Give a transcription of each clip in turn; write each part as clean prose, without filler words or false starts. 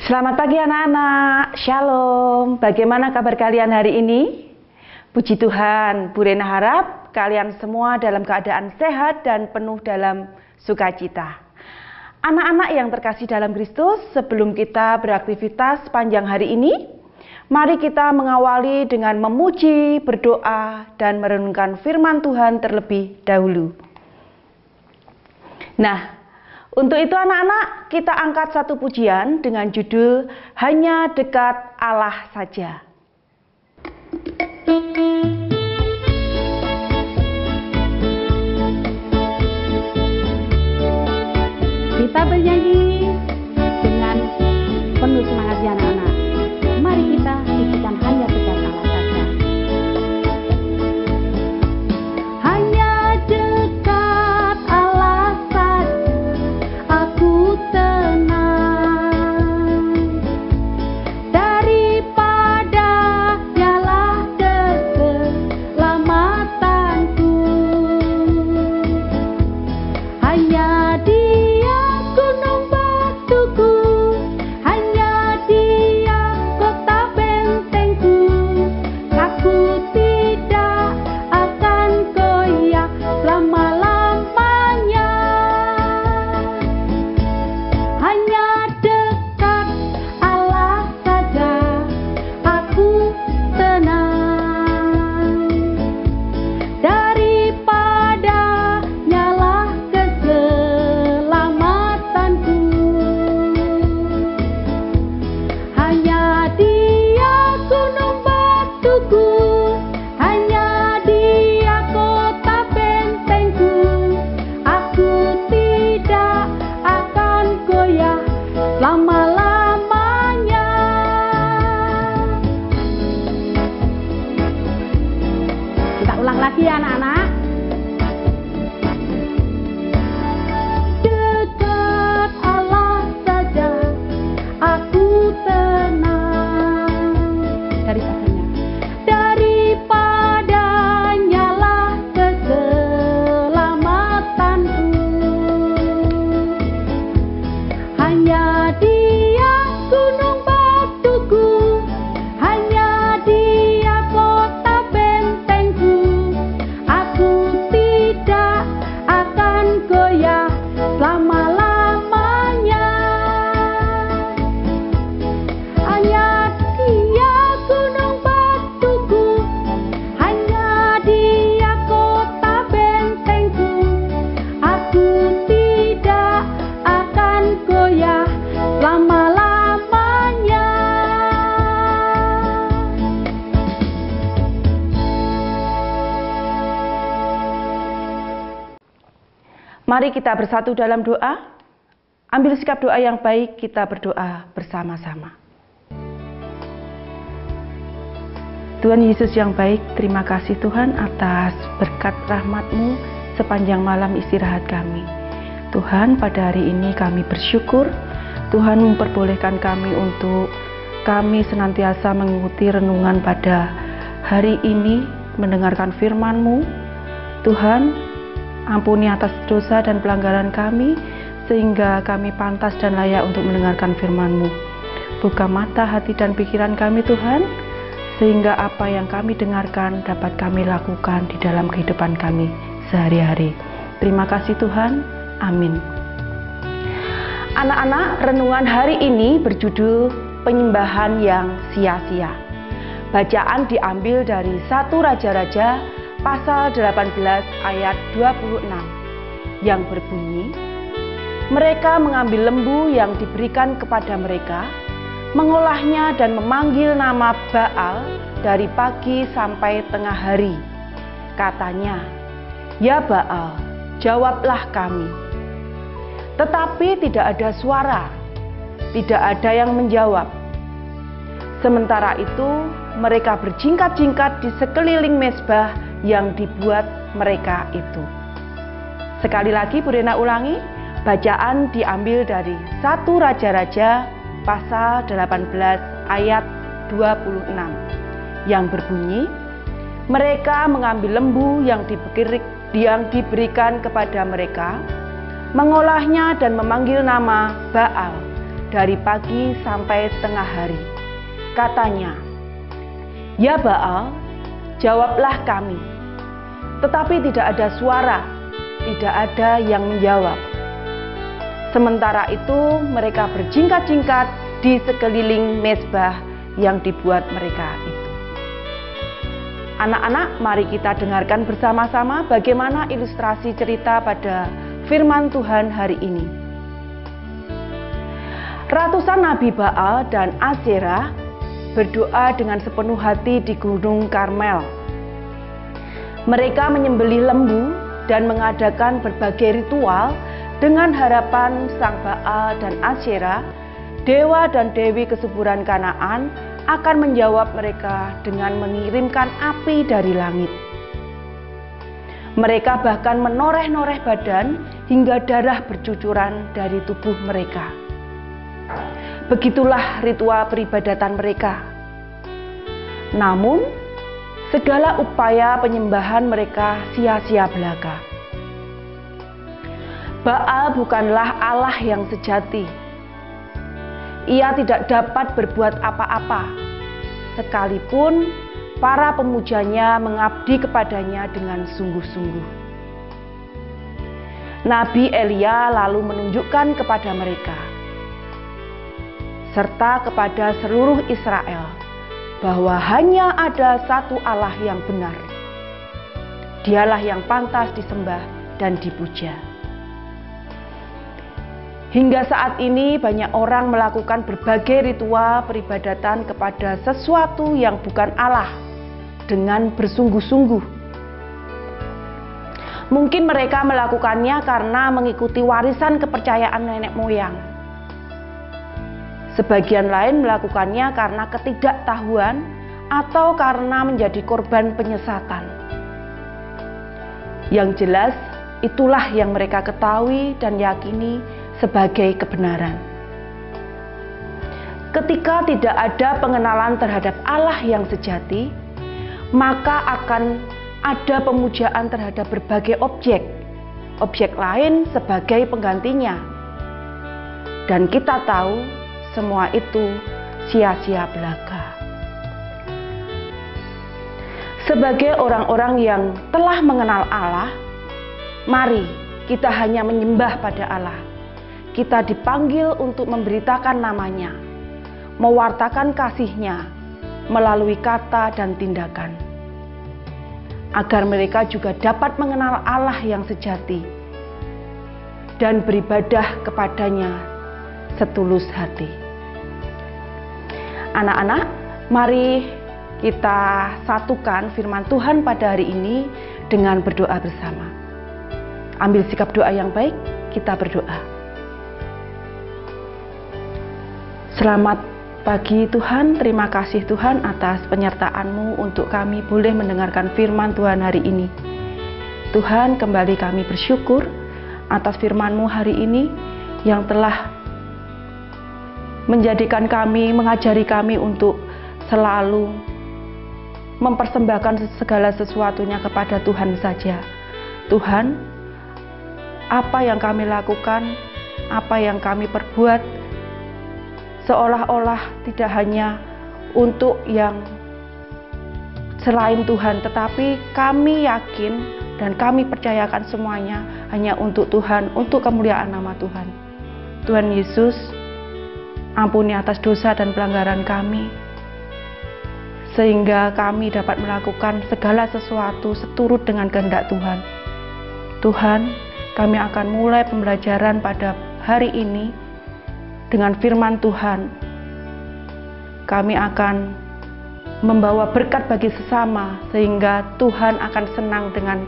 Selamat pagi anak-anak, Shalom. Bagaimana kabar kalian hari ini? Puji Tuhan, Bu Rena harap kalian semua dalam keadaan sehat dan penuh dalam sukacita. Anak-anak yang terkasih dalam Kristus, sebelum kita beraktivitas sepanjang hari ini, mari kita mengawali dengan memuji, berdoa, dan merenungkan firman Tuhan terlebih dahulu. Nah, untuk itu anak-anak, kita angkat satu pujian dengan judul Hanya Dekat Allah Saja. Kita bernyanyi dengan penuh semangat ya anak-anak. Mari kita pujikan hanya dekat Allah saja. Hanya dekat Allah saja aku tenang, daripada ialah keselamatanku. Hanya Dia gunung batuku, hanya Dia kota bentengku. Aku tidak akan goyah selama-lamanya. Hanya dekat Allah saja aku tenang, daripada nyalah keselamatanku. Hanya Dia gunung batuku, hanya Dia kota bentengku. Aku tidak akan goyah selama-lamanya. Kita ulang lagi ya anak-anak. Dekat Allah saja aku tenang, daripada nyalah keselamatanku. Hanya Dia gunung batuku, hanya Dia kota bentengku. Aku tidak akan goyah selama-lamanya. Hanya Dia gunung batuku, hanya Dia kota bentengku. Aku tidak akan goyah selama-lamanya. Mari kita bersatu dalam doa. Ambil sikap doa yang baik, kita berdoa bersama-sama. Tuhan Yesus yang baik, terima kasih Tuhan atas berkat rahmat-Mu sepanjang malam istirahat kami. Tuhan, pada hari ini kami bersyukur Tuhan memperbolehkan kami untuk kami senantiasa mengikuti renungan pada hari ini, mendengarkan firman-Mu. Tuhan, ampuni atas dosa dan pelanggaran kami, sehingga kami pantas dan layak untuk mendengarkan firman-Mu. Buka mata hati dan pikiran kami Tuhan, sehingga apa yang kami dengarkan dapat kami lakukan di dalam kehidupan kami sehari-hari. Terima kasih Tuhan, amin. Anak-anak, renungan hari ini berjudul Penyembahan yang Sia-sia. Bacaan diambil dari 1 Raja-Raja pasal 18 ayat 26 yang berbunyi, mereka mengambil lembu yang diberikan kepada mereka, mengolahnya dan memanggil nama Baal dari pagi sampai tengah hari. Katanya, "Ya Baal, jawablah kami." Tetapi tidak ada suara, tidak ada yang menjawab. Sementara itu, mereka berjingkat-jingkat di sekeliling mezbah yang dibuat mereka itu. Sekali lagi Bu Rena ulangi, bacaan diambil dari 1 Raja-Raja pasal 18 ayat 26 yang berbunyi, mereka mengambil lembu yang diberikan kepada mereka, mengolahnya dan memanggil nama Baal dari pagi sampai tengah hari. Katanya, "Ya Baal, jawablah kami." Tetapi tidak ada suara, tidak ada yang menjawab. Sementara itu mereka berjingkat-jingkat di sekeliling mezbah yang dibuat mereka itu. Anak-anak, mari kita dengarkan bersama-sama bagaimana ilustrasi cerita pada firman Tuhan hari ini. Ratusan nabi Baal dan Asyera berdoa dengan sepenuh hati di Gunung Karmel. Mereka menyembelih lembu dan mengadakan berbagai ritual dengan harapan sang Baal dan Asyera, dewa dan dewi kesuburan Kanaan, akan menjawab mereka dengan mengirimkan api dari langit. Mereka bahkan menoreh-noreh badan hingga darah bercucuran dari tubuh mereka. Begitulah ritual peribadatan mereka. Namun, segala upaya penyembahan mereka sia-sia belaka. Baal bukanlah Allah yang sejati. Ia tidak dapat berbuat apa-apa, sekalipun para pemujanya mengabdi kepadanya dengan sungguh-sungguh. Nabi Elia lalu menunjukkan kepada mereka, serta kepada seluruh Israel, bahwa hanya ada satu Allah yang benar. Dialah yang pantas disembah dan dipuja. Hingga saat ini banyak orang melakukan berbagai ritual peribadatan kepada sesuatu yang bukan Allah dengan bersungguh-sungguh. Mungkin mereka melakukannya karena mengikuti warisan kepercayaan nenek moyang. Sebagian lain melakukannya karena ketidaktahuan atau karena menjadi korban penyesatan. Yang jelas, itulah yang mereka ketahui dan yakini sebagai kebenaran. Ketika tidak ada pengenalan terhadap Allah yang sejati, maka akan ada pemujaan terhadap berbagai objek lain sebagai penggantinya. Dan kita tahu semua itu sia-sia belaka. Sebagai orang-orang yang telah mengenal Allah, mari kita hanya menyembah pada Allah. Kita dipanggil untuk memberitakan namanya, mewartakan kasih-Nya melalui kata dan tindakan, agar mereka juga dapat mengenal Allah yang sejati dan beribadah kepadanya setulus hati. Anak-anak, mari kita satukan firman Tuhan pada hari ini dengan berdoa bersama. Ambil sikap doa yang baik, kita berdoa. Selamat pagi Tuhan, terima kasih Tuhan atas penyertaan-Mu untuk kami boleh mendengarkan firman Tuhan hari ini. Tuhan, kembali kami bersyukur atas firman-Mu hari ini yang telah menjadikan kami, mengajari kami untuk selalu mempersembahkan segala sesuatunya kepada Tuhan saja. Tuhan, apa yang kami lakukan, apa yang kami perbuat, seolah-olah tidak hanya untuk yang selain Tuhan, tetapi kami yakin dan kami percayakan semuanya hanya untuk Tuhan, untuk kemuliaan nama Tuhan. Tuhan Yesus, ampuni atas dosa dan pelanggaran kami, sehingga kami dapat melakukan segala sesuatu seturut dengan kehendak Tuhan. Tuhan, kami akan mulai pembelajaran pada hari ini. Dengan firman Tuhan, kami akan membawa berkat bagi sesama, sehingga Tuhan akan senang dengan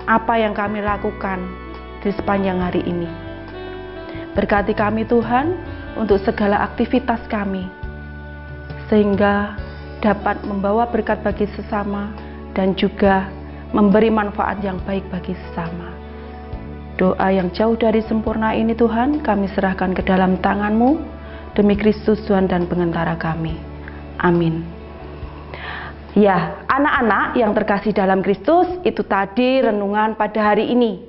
apa yang kami lakukan di sepanjang hari ini. Berkati kami Tuhan untuk segala aktivitas kami, sehingga dapat membawa berkat bagi sesama dan juga memberi manfaat yang baik bagi sesama. Doa yang jauh dari sempurna ini Tuhan, kami serahkan ke dalam tangan-Mu, demi Kristus Tuhan dan pengantara kami. Amin. Ya, anak-anak yang terkasih dalam Kristus, itu tadi renungan pada hari ini.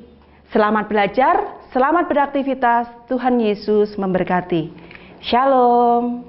Selamat belajar, selamat beraktivitas, Tuhan Yesus memberkati. Shalom.